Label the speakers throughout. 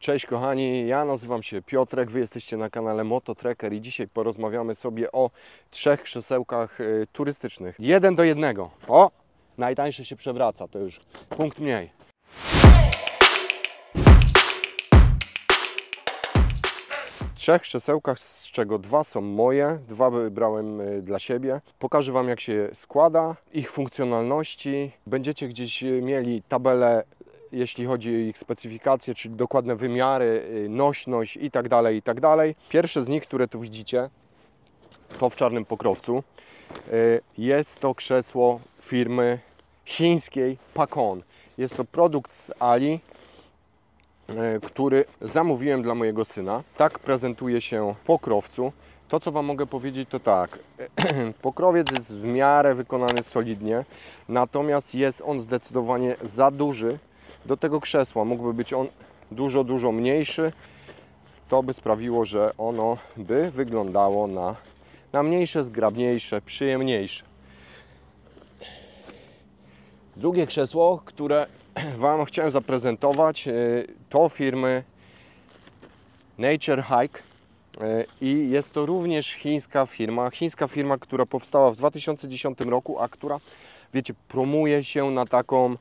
Speaker 1: Cześć kochani, ja nazywam się Piotrek, Wy jesteście na kanale Mototracker i dzisiaj porozmawiamy sobie o 3 krzesełkach turystycznych. 1 do 1. O! Najtańsze się przewraca, to już punkt mniej. W 3 krzesełkach, z czego 2 są moje, 2 wybrałem dla siebie. Pokażę Wam, jak się składa, ich funkcjonalności. Będziecie gdzieś mieli tabelę, jeśli chodzi o ich specyfikacje, czyli dokładne wymiary, nośność itd., itd. Pierwsze z nich, które tu widzicie, to w czarnym pokrowcu. Jest to krzesło firmy chińskiej Pakon. Jest to produkt z Ali, który zamówiłem dla mojego syna. Tak prezentuje się w pokrowcu. To, co Wam mogę powiedzieć, to tak. Pokrowiec jest w miarę wykonany solidnie, natomiast jest on zdecydowanie za duży do tego krzesła. Mógłby być on dużo mniejszy. To by sprawiło, że ono by wyglądało na mniejsze, zgrabniejsze, przyjemniejsze. Drugie krzesło, które Wam chciałem zaprezentować, to firmy Nature Hike i jest to również chińska firma, która powstała w 2010 roku, a która, wiecie, promuje się na taką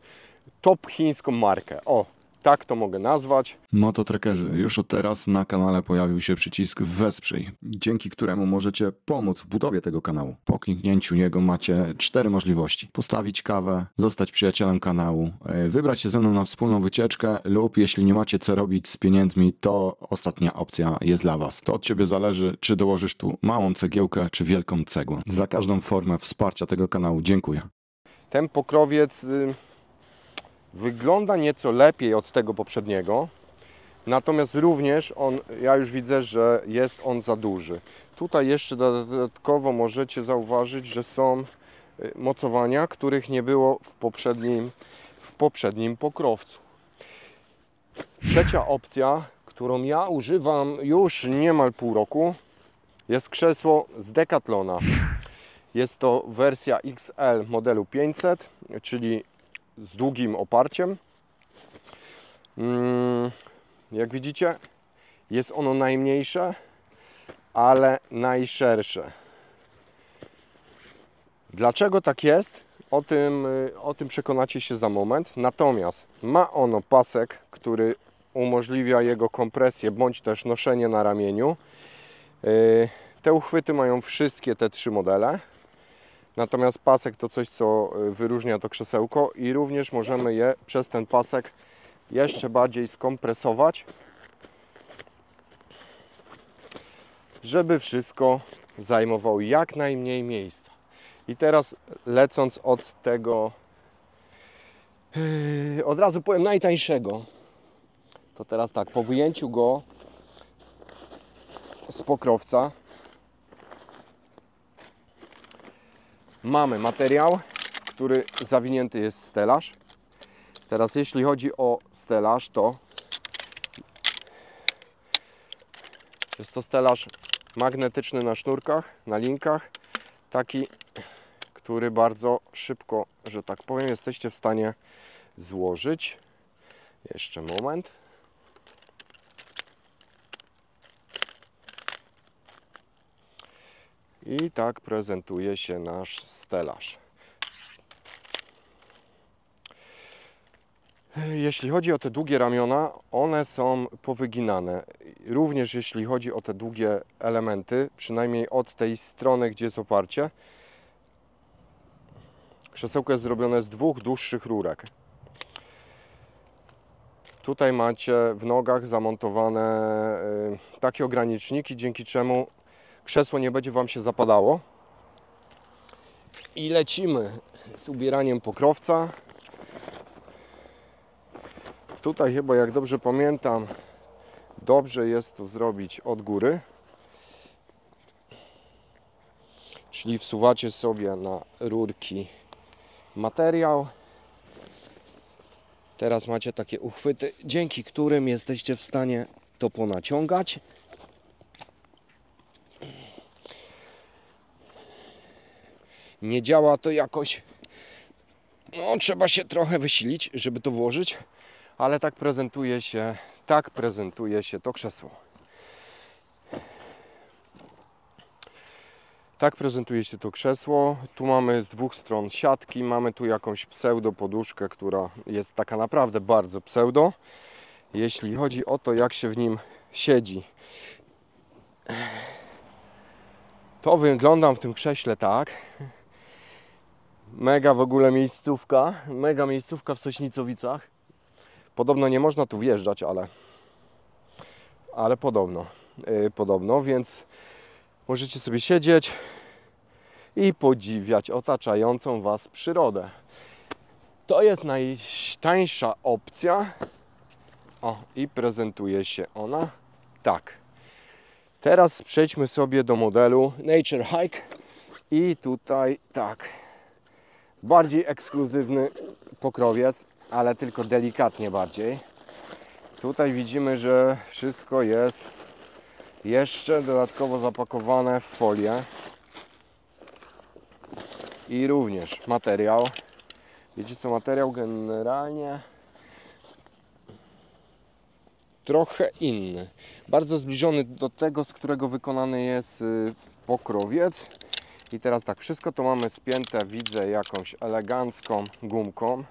Speaker 1: top chińską markę. O, tak to mogę nazwać.
Speaker 2: Mototrackerzy, już od teraz na kanale pojawił się przycisk Wesprzyj, dzięki któremu możecie pomóc w budowie tego kanału. Po kliknięciu niego macie 4 możliwości. Postawić kawę, zostać przyjacielem kanału, wybrać się ze mną na wspólną wycieczkę lub jeśli nie macie co robić z pieniędzmi, to ostatnia opcja jest dla Was. To od Ciebie zależy, czy dołożysz tu małą cegiełkę, czy wielką cegłę. Za każdą formę wsparcia tego kanału dziękuję.
Speaker 1: Ten pokrowiec wygląda nieco lepiej od tego poprzedniego, natomiast również ja już widzę, że jest on za duży. Tutaj jeszcze dodatkowo możecie zauważyć, że są mocowania, których nie było w poprzednim pokrowcu. Trzecia opcja, którą ja używam już niemal pół roku, jest krzesło z Decathlona. Jest to wersja XL modelu 500, czyli z długim oparciem. Jak widzicie, jest ono najmniejsze, ale najszersze. Dlaczego tak jest? O tym przekonacie się za moment. Natomiast ma ono pasek, który umożliwia jego kompresję bądź też noszenie na ramieniu. Te uchwyty mają wszystkie te 3 modele. Natomiast pasek to coś, co wyróżnia to krzesełko i również możemy je przez ten pasek jeszcze bardziej skompresować, żeby wszystko zajmowało jak najmniej miejsca. I teraz lecąc od tego, od razu powiem najtańszego, to teraz tak, po wyjęciu go z pokrowca mamy materiał, w który zawinięty jest stelaż. Teraz jeśli chodzi o stelaż, to jest to stelaż magnetyczny na sznurkach, na linkach. Taki, który bardzo szybko, że tak powiem, jesteście w stanie złożyć. Jeszcze moment. I tak prezentuje się nasz stelaż. Jeśli chodzi o te długie ramiona, one są powyginane. Również jeśli chodzi o te długie elementy, przynajmniej od tej strony, gdzie jest oparcie, krzesełko jest zrobione z 2 dłuższych rurek. Tutaj macie w nogach zamontowane takie ograniczniki, dzięki czemu krzesło nie będzie Wam się zapadało. I lecimy z ubieraniem pokrowca. Tutaj chyba, jak dobrze pamiętam, dobrze jest to zrobić od góry. Czyli wsuwacie sobie na rurki materiał. Teraz macie takie uchwyty, dzięki którym jesteście w stanie to ponaciągać. Nie działa to jakoś, no trzeba się trochę wysilić, żeby to włożyć, ale tak prezentuje się tak prezentuje się to krzesło. Tak prezentuje się to krzesło. Tu mamy z dwóch stron siatki, mamy tu jakąś pseudo poduszkę, która jest taka naprawdę bardzo pseudo. Jeśli chodzi o to, jak się w nim siedzi, to wyglądam w tym krześle tak. Mega w ogóle miejscówka, mega miejscówka w Sośnicowicach. Podobno nie można tu wjeżdżać, ale podobno, więc możecie sobie siedzieć i podziwiać otaczającą Was przyrodę. To jest najtańsza opcja. O, i prezentuje się ona tak. Teraz przejdźmy sobie do modelu Nature Hike i tutaj tak. Bardziej ekskluzywny pokrowiec, ale tylko delikatnie bardziej. Tutaj widzimy, że wszystko jest jeszcze dodatkowo zapakowane w folię. I również materiał. Wiecie co, materiał generalnie trochę inny. Bardzo zbliżony do tego, z którego wykonany jest pokrowiec. I teraz tak, wszystko to mamy spięte, widzę, jakąś elegancką gumką.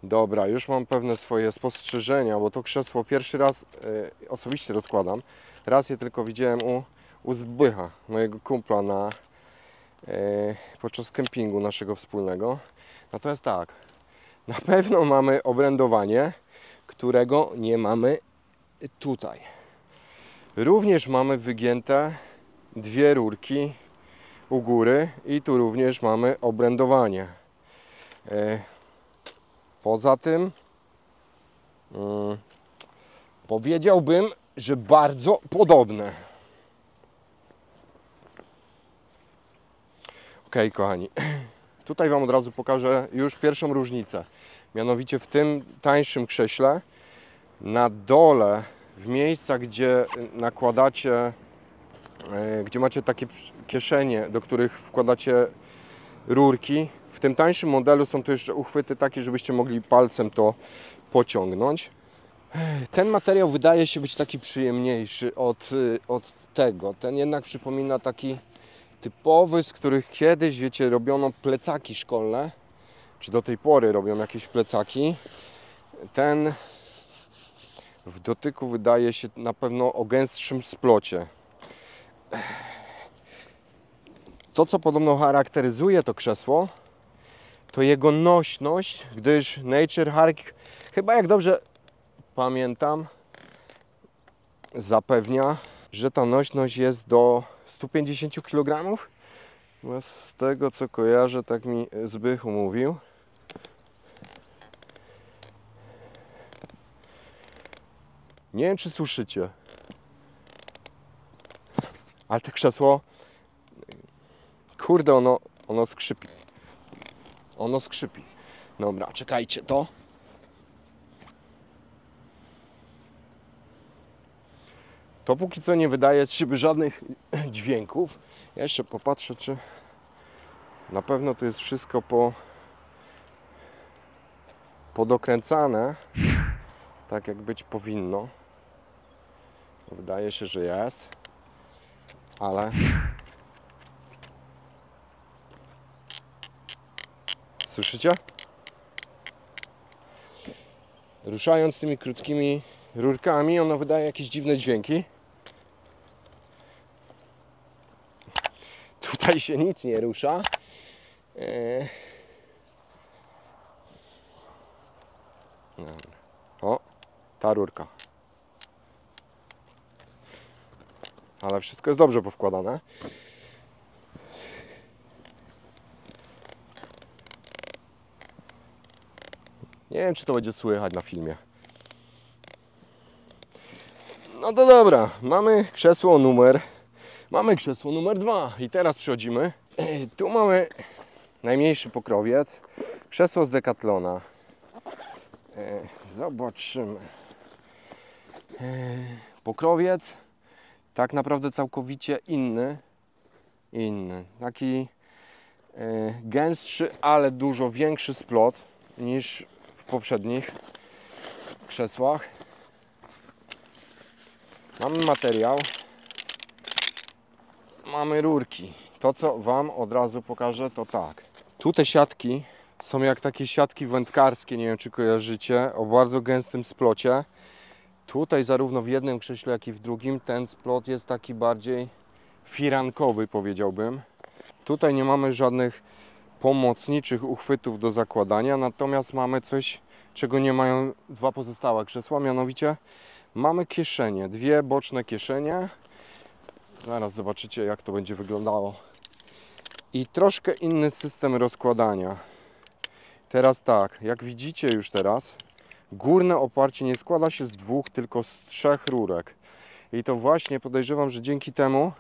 Speaker 1: Dobra, już mam pewne swoje spostrzeżenia, bo to krzesło pierwszy raz osobiście rozkładam. Raz je tylko widziałem u Zbycha, mojego kumpla podczas kempingu naszego wspólnego. Natomiast tak, na pewno mamy obrędowanie, którego nie mamy tutaj. Również mamy wygięte dwie rurki u góry i tu również mamy obrędowanie. Poza tym powiedziałbym, że bardzo podobne. Ok, kochani, tutaj Wam od razu pokażę już pierwszą różnicę. Mianowicie w tym tańszym krześle na dole, w miejscach, gdzie nakładacie, gdzie macie takie kieszenie, do których wkładacie rurki, w tym tańszym modelu są tu jeszcze uchwyty takie, żebyście mogli palcem to pociągnąć. Ten materiał wydaje się być taki przyjemniejszy od tego. Ten jednak przypomina taki typowy, z których kiedyś, wiecie, robiono plecaki szkolne, czy do tej pory robią jakieś plecaki. Ten w dotyku wydaje się na pewno o gęstszym splocie. To, co podobno charakteryzuje to krzesło, to jego nośność, gdyż Nature Hike, chyba jak dobrze pamiętam, zapewnia, że ta nośność jest do 150 kg. Z tego co kojarzę, tak mi Zbychu mówił. Nie wiem, czy słyszycie, ale to krzesło, kurde, ono skrzypi. Ono skrzypi. Dobra, czekajcie, to. To póki co nie wydaje z siebie żadnych dźwięków. Ja jeszcze popatrzę, czy na pewno to jest wszystko podokręcane, tak jak być powinno. Wydaje się, że jest, ale słyszycie? Ruszając tymi krótkimi rurkami, ono wydaje jakieś dziwne dźwięki. Tutaj się nic nie rusza. O, ta rurka. Ale wszystko jest dobrze powkładane. Nie wiem, czy to będzie słychać na filmie. No to dobra, mamy krzesło numer 2 i teraz przechodzimy. Tu mamy najmniejszy pokrowiec, krzesło z Decathlona. Zobaczymy. Pokrowiec tak naprawdę całkowicie inny. Taki gęstszy, ale dużo większy splot niż w poprzednich krzesłach. Mamy materiał, mamy rurki. To, co Wam od razu pokażę, to tak. Tu te siatki są jak takie siatki wędkarskie, nie wiem czy kojarzycie, o bardzo gęstym splocie. Tutaj zarówno w jednym krześle, jak i w drugim ten splot jest taki bardziej firankowy, powiedziałbym. Tutaj nie mamy żadnych pomocniczych uchwytów do zakładania, natomiast mamy coś, czego nie mają dwa pozostałe krzesła, mianowicie mamy kieszenie, dwie boczne kieszenie. Zaraz zobaczycie, jak to będzie wyglądało. I troszkę inny system rozkładania. Teraz tak, jak widzicie już teraz, górne oparcie nie składa się z dwóch, tylko z trzech rurek. I to właśnie podejrzewam, że dzięki temu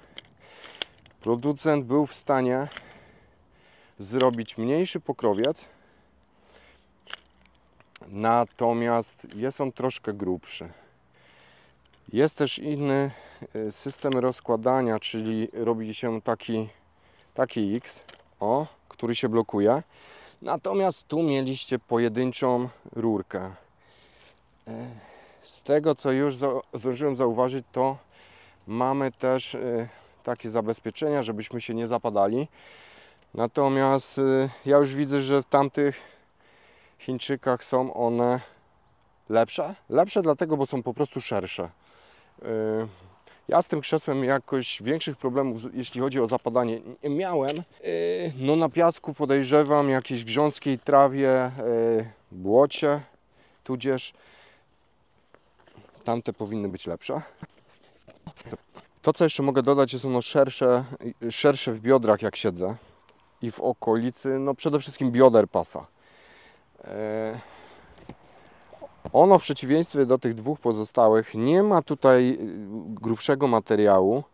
Speaker 1: producent był w stanie zrobić mniejszy pokrowiec, natomiast jest on troszkę grubszy. Jest też inny system rozkładania, czyli robi się taki X, który się blokuje. Natomiast tu mieliście pojedynczą rurkę. Z tego, co już zdążyłem zauważyć, to mamy też takie zabezpieczenia, żebyśmy się nie zapadali. Natomiast ja już widzę, że w tamtych Chińczykach są one lepsze. Lepsze dlatego, bo są po prostu szersze. Ja z tym krzesłem jakoś większych problemów, jeśli chodzi o zapadanie, nie miałem. No na piasku podejrzewam, jakiejś grząskiej trawie, błocie, tudzież tamte powinny być lepsze. To, co jeszcze mogę dodać, jest ono szersze w biodrach, jak siedzę, i w okolicy, no przede wszystkim bioder pasa. Ono w przeciwieństwie do tych dwóch pozostałych nie ma tutaj grubszego materiału,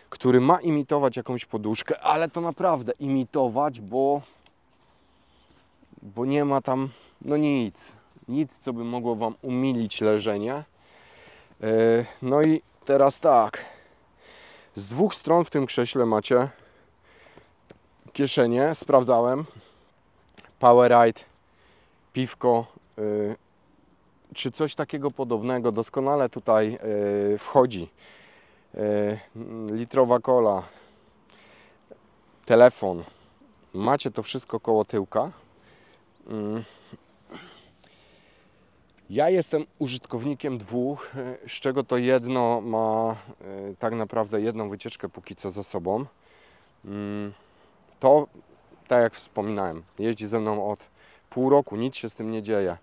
Speaker 1: który ma imitować jakąś poduszkę, ale to naprawdę imitować, bo nie ma tam no nic, co by mogło Wam umilić leżenie. No i teraz tak, z dwóch stron w tym krześle macie kieszenie, sprawdzałem, Powerride, piwko, czy coś takiego podobnego, doskonale tutaj wchodzi. Litrowa cola, telefon, macie to wszystko koło tyłka. Ja jestem użytkownikiem dwóch, z czego to jedno ma tak naprawdę jedną wycieczkę póki co za sobą. To, tak jak wspominałem, jeździ ze mną od pół roku, nic się z tym nie dzieje.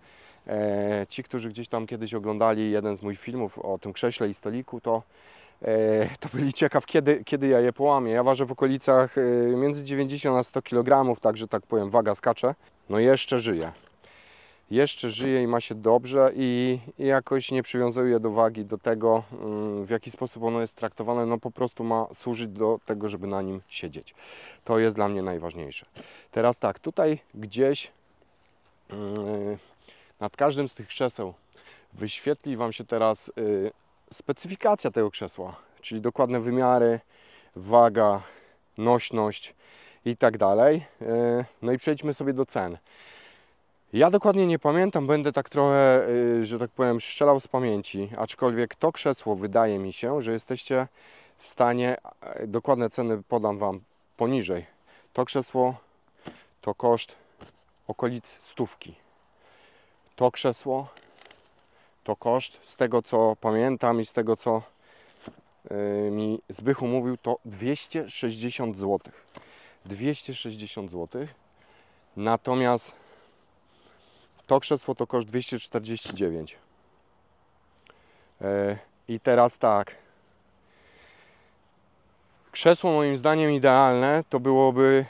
Speaker 1: Ci, którzy gdzieś tam kiedyś oglądali jeden z moich filmów o tym krześle i stoliku, to byli ciekaw, kiedy ja je połamię. Ja ważę w okolicach między 90 a 100 kg, także tak powiem, waga skacze. No jeszcze żyje. Jeszcze żyje i ma się dobrze i jakoś nie przywiązuję do wagi do tego, w jaki sposób ono jest traktowane. No po prostu ma służyć do tego, żeby na nim siedzieć. To jest dla mnie najważniejsze. Teraz tak, tutaj gdzieś nad każdym z tych krzeseł wyświetli Wam się teraz specyfikacja tego krzesła, czyli dokładne wymiary, waga, nośność i tak dalej. No i przejdźmy sobie do cen. Ja dokładnie nie pamiętam, będę tak trochę, że tak powiem, strzelał z pamięci, aczkolwiek to krzesło wydaje mi się, że jesteście w stanie, dokładne ceny podam Wam poniżej. To krzesło to koszt okolic 100. To krzesło to koszt, z tego co pamiętam i z tego co mi Zbychu mówił, to 260 zł. 260 zł. Natomiast to krzesło to koszt 249. I teraz tak. Krzesło moim zdaniem idealne to byłoby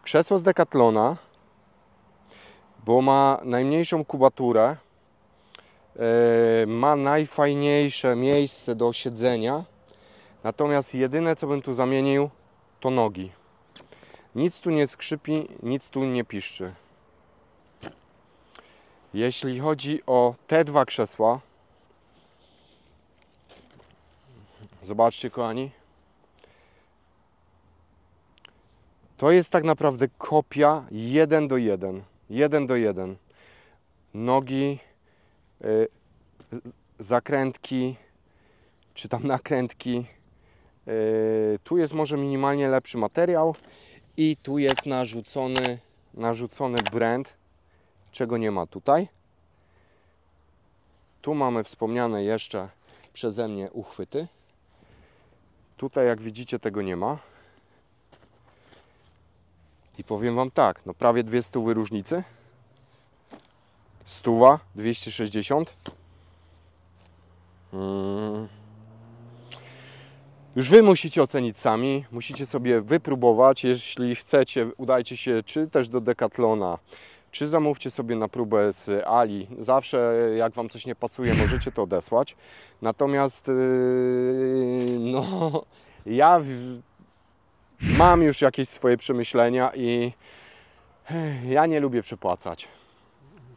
Speaker 1: krzesło z Decathlona, bo ma najmniejszą kubaturę, ma najfajniejsze miejsce do siedzenia, natomiast jedyne co bym tu zamienił to nogi. Nic tu nie skrzypi, nic tu nie piszczy. Jeśli chodzi o te dwa krzesła, zobaczcie kochani, to jest tak naprawdę kopia 1 do 1. 1 do 1. Nogi, zakrętki, czy tam nakrętki. Tu jest może minimalnie lepszy materiał i tu jest narzucony brand, czego nie ma tutaj. Tu mamy wspomniane jeszcze przeze mnie uchwyty. Tutaj, jak widzicie, tego nie ma. I powiem Wam tak, no prawie 200 różnicy. 100, 260. Już Wy musicie ocenić sami, musicie sobie wypróbować. Jeśli chcecie, udajcie się czy też do Decathlona, czy zamówcie sobie na próbę z Ali. Zawsze jak Wam coś nie pasuje, możecie to odesłać. Natomiast no, ja mam już jakieś swoje przemyślenia i ja nie lubię przepłacać.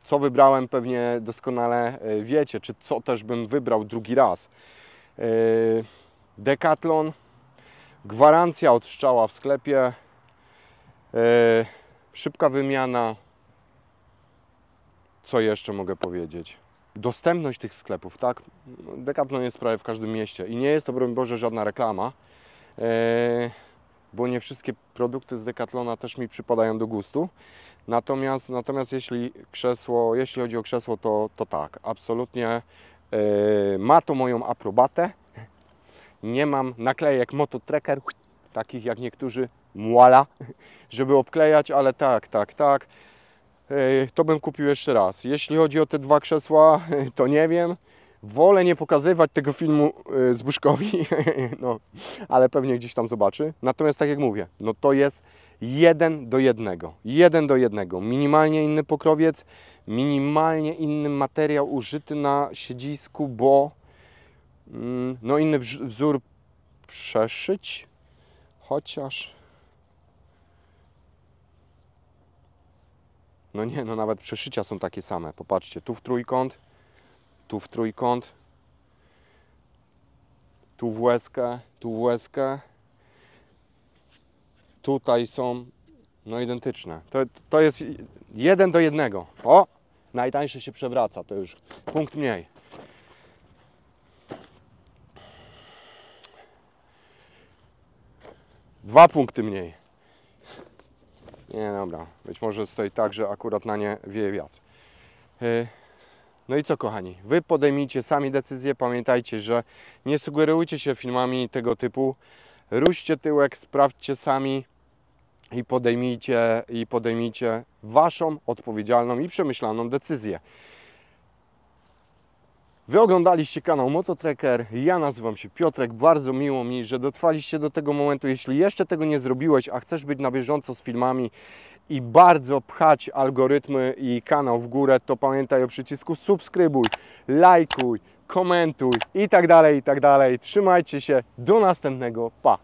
Speaker 1: Co wybrałem, pewnie doskonale wiecie, czy co też bym wybrał drugi raz. Decathlon, gwarancja od strzała w sklepie, szybka wymiana. Co jeszcze mogę powiedzieć? Dostępność tych sklepów, tak? Decathlon jest prawie w każdym mieście i nie jest to, broń Boże, żadna reklama, bo nie wszystkie produkty z Decathlona też mi przypadają do gustu. Natomiast jeśli chodzi o krzesło, to tak, absolutnie ma to moją aprobatę. Nie mam naklejek Moto Trekker, takich jak niektórzy, muala, żeby obklejać, ale tak, to bym kupił jeszcze raz. Jeśli chodzi o te dwa krzesła, to nie wiem. Wolę nie pokazywać tego filmu Zbyszkowi, no, ale pewnie gdzieś tam zobaczy. Natomiast tak jak mówię, no to jest 1 do 1. 1 do 1. Minimalnie inny pokrowiec, minimalnie inny materiał użyty na siedzisku, bo no inny wzór przeszyć, chociaż no nie, no nawet przeszycia są takie same. Popatrzcie, tu w trójkąt, tu w trójkąt, tu w łezkę, tu w łezkę. Tutaj są no identyczne. To jest 1 do 1. O! Najtańsze się przewraca, to już punkt mniej. Dwa punkty mniej. Nie, dobra. Być może stoi tak, że akurat na nie wieje wiatr. No i co, kochani? Wy podejmijcie sami decyzję. Pamiętajcie, że nie sugerujcie się filmami tego typu. Ruszcie tyłek, sprawdźcie sami i podejmijcie Waszą odpowiedzialną i przemyślaną decyzję. Wy oglądaliście kanał Moto Trekker, ja nazywam się Piotrek, bardzo miło mi, że dotrwaliście do tego momentu. Jeśli jeszcze tego nie zrobiłeś, a chcesz być na bieżąco z filmami i bardzo pchać algorytmy i kanał w górę, to pamiętaj o przycisku subskrybuj, lajkuj, komentuj i tak dalej, i tak dalej. Trzymajcie się, do następnego, pa!